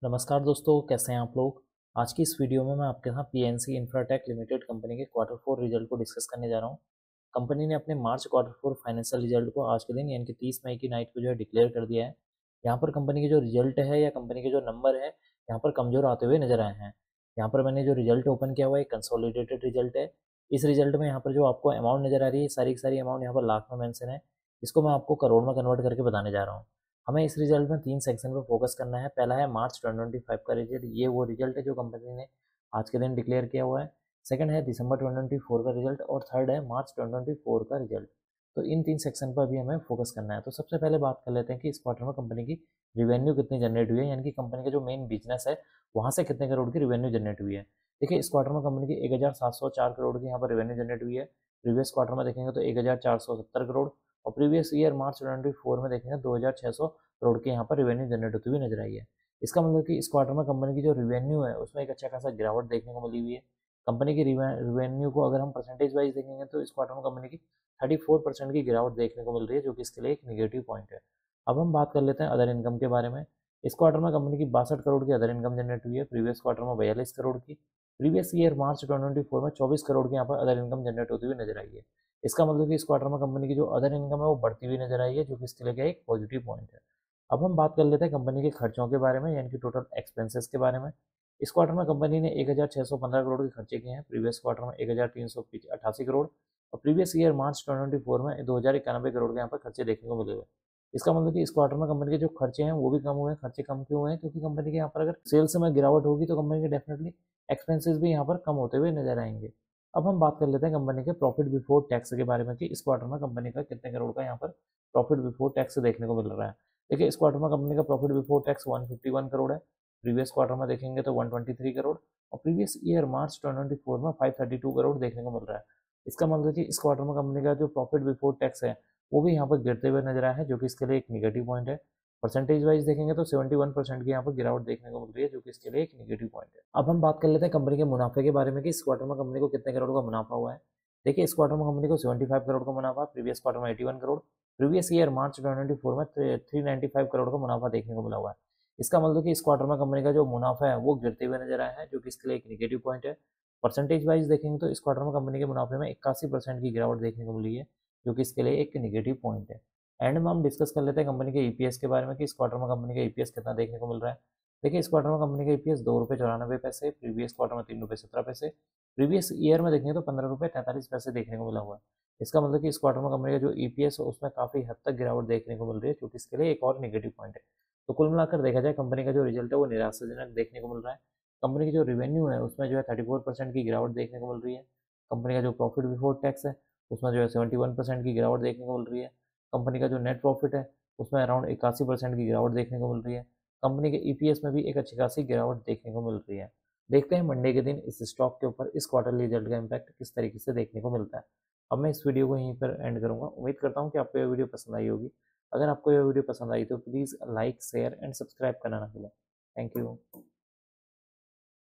नमस्कार दोस्तों, कैसे हैं आप लोग। आज की इस वीडियो में मैं आपके साथ पीएनसी इंफ्राटेक लिमिटेड कंपनी के क्वार्टर फोर रिजल्ट को डिस्कस करने जा रहा हूं। कंपनी ने अपने मार्च क्वार्टर फोर फाइनेंशियल रिजल्ट को आज के दिन यानी कि 30 मई की नाइट को जो है डिक्लेयर कर दिया है। यहाँ पर कंपनी के जो रिजल्ट है या कंपनी के जो नंबर है यहाँ पर कमजोर आते हुए नजर आए हैं। यहाँ पर मैंने जो रिजल्ट ओपन किया हुआ है कंसोलिडेटेड रिजल्ट है। इस रिजल्ट में यहाँ पर जो आपको अमाउंट नजर आ रही है सारी की सारी अमाउंट यहाँ पर लाख में मेंशन है। इसको मैं आपको करोड़ में कन्वर्ट करके बताने जा रहा हूँ। हमें इस रिजल्ट में 3 सेक्शन पर फोकस करना है। पहला है मार्च 2025 का रिजल्ट, ये वो रिजल्ट है जो कंपनी ने आज के दिन डिक्लेयर किया हुआ है। सेकंड है दिसंबर 2024 का रिजल्ट और थर्ड है मार्च 2024 का रिजल्ट। तो इन 3 सेक्शन पर भी हमें फोकस करना है। तो सबसे पहले बात कर लेते हैं कि इस क्वार्टर में कंपनी की रिवेन्यू कितनी जनरेट हुई है, यानी कि कंपनी का जो मेन बिजनेस है वहाँ से कितने करोड़ की रिवेन्यू जनरेट हुई है। देखिए, इस क्वार्टर में कंपनी की 1704 करोड़ की यहाँ पर रिवेन्यू जनरेट हुई है। प्रीवियस क्वार्टर में देखेंगे तो 1470 करोड़ और प्रीवियस ईयर मार्च 2024 में देखेंगे 2600 करोड़ के यहाँ पर रिवेन्यू जनरेट होती हुई नजर आई है। इसका मतलब कि इस क्वार्टर में कंपनी की जो रिवेन्यू है उसमें एक अच्छा खासा गिरावट देखने को मिली हुई है। कंपनी की रिवेन्यू को अगर हम परसेंटेज वाइज देखेंगे तो इस क्वार्टर में कंपनी की 34% की गिरावट देखने को मिल रही है, जो कि इसके लिए एक निगेटिव पॉइंट है। अब हम बात कर लेते हैं अदर इनकम के बारे में। इस क्वार्टर में कंपनी की 62 करोड़ की अदर इनकम जनरेट हुई है। प्रीवियस क्वार्टर में 42 करोड़ की, प्रीवियस ईयर मार्च 2024 में 24 करोड़ की यहाँ पर अदर इनकम जनरेट होती हुई नजर आई है। इसका मतलब कि इस क्वार्टर में कंपनी की जो अदर इनकम है वो बढ़ती हुई नजर आई है, जो कि इसके लिए एक पॉजिटिव पॉइंट है। अब हम बात कर लेते हैं कंपनी के खर्चों के बारे में, यानी कि टोटल एक्सपेंसेस के बारे में। इस क्वार्टर में कंपनी ने 1615 करोड़ के खर्चे किए हैं। प्रीवियस क्वार्टर में 1388 करोड़ और प्रीवियस ईयर मार्च 2024 में 2091 करोड़ के यहाँ पर खर्चे देखने को मिले हुए। इसका मतलब कि इस क्वार्टर में कंपनी के जो खर्चे हैं वो भी कम हुए हैं। खर्चे कम क्यों हुए हैं? क्योंकि कंपनी के यहाँ पर अगर सेल्स में गिरावट होगी तो कंपनी के डेफिनेटली एक्सपेंसेस भी यहाँ पर कम होते हुए नजर आएंगे। अब हम बात कर लेते हैं कंपनी के प्रॉफिट बिफोर टैक्स के बारे में कि इस क्वार्टर में कंपनी का कितने करोड़ का यहाँ पर प्रॉफिट बिफोर टैक्स देखने को मिल रहा है। देखिए, इस क्वार्टर में कंपनी का प्रॉफिट बिफोर टैक्स 151 करोड़ है। प्रीवियस क्वार्टर में देखेंगे तो 123 करोड़ और प्रीवियस ईयर मार्च 2024 में 532 करोड़ देखने को मिल रहा है। इसका मतलब है कि इस क्वार्टर में कंपनी का जो प्रॉफिट बिफोर टैक्स है वो भी यहाँ पर गिरते हुए नजर आया है, जो कि इसके लिए एक निगेटिव पॉइंट है। परसेंटेज वाइज देखेंगे तो 71% की यहाँ पर गिरावट देखने को मिल रही है, जो कि इसके लिए एक निगेटिव पॉइंट है। अब हम बात कर लेते हैं कंपनी के मुनाफे के बारे में कि इस क्वार्टर में कंपनी को कितने करोड़ का मुनाफा हुआ है। देखिए, इस क्वार्टर में कंपनी को 75 करोड़ का मुनाफा, प्रीवियस क्वार्टर में 81 करोड़, प्रीवियस ईयर मार्च 2024 में 395 करोड़ का मुनाफा देखने को मिला हुआ है। इसका मतलब कि इस क्वार्टर में कंपनी का जो मुनाफा है वो गिरते हुए नजर आया है, जो कि इसके लिए एक निगेटिव पॉइंट है। परसेंटेज वाइज देखेंगे तो इस क्वार्टर में कंपनी के मुनाफे में 81% की गिरावट देखने को मिली है, जो कि इसके लिए एक निगेटिव पॉइंट है। एंड में हम डिस्कस कर लेते हैं कंपनी के ईपीएस के बारे में कि इस क्वार्टर में कंपनी का ईपीएस कितना देखने को मिल रहा है। देखिए, इस क्वार्टर में कंपनी का ईपीएस 2 रुपये 94 पैसे, प्रीवियस क्वार्टर में 3 रुपये 17 पैसे, प्रीवियस ईयर में देखेंगे तो 15 रुपये 43 पैसे देखने को मिला हुआ है। इसका मतलब कि इस क्वार्टर में कंपनी का जो ईपीएस है उसमें काफी हद तक गिरावट देखने को मिल रही है, जो कि इसके लिए एक और निगेटिव पॉइंट है। तो कुल मिलाकर देखा जाए कंपनी का जो रिजल्ट है वो निराशाजनक देखने को मिल रहा है। कंपनी की जो रिवेन्यू है उसमें जो है 34% की गिरावट देखने को मिल रही है। कंपनी का जो प्रॉफिट बिफोर टैक्स है उसमें जो है 71% की गिरावट देखने को मिल रही है। कंपनी का जो नेट प्रॉफिट है उसमें अराउंड 81% की गिरावट देखने को मिल रही है। कंपनी के ईपीएस में भी एक अच्छी खासी गिरावट देखने को मिल रही है। देखते हैं मंडे के दिन इस स्टॉक के ऊपर इस क्वार्टरली रिजल्ट का इम्पैक्ट किस तरीके से देखने को मिलता है। अब मैं इस वीडियो को यहीं पर एंड करूंगा। उम्मीद करता हूँ कि आपको यह वीडियो पसंद आई होगी। अगर आपको यह वीडियो पसंद आई तो please like share and subscribe करना ना भूलें। Thank you.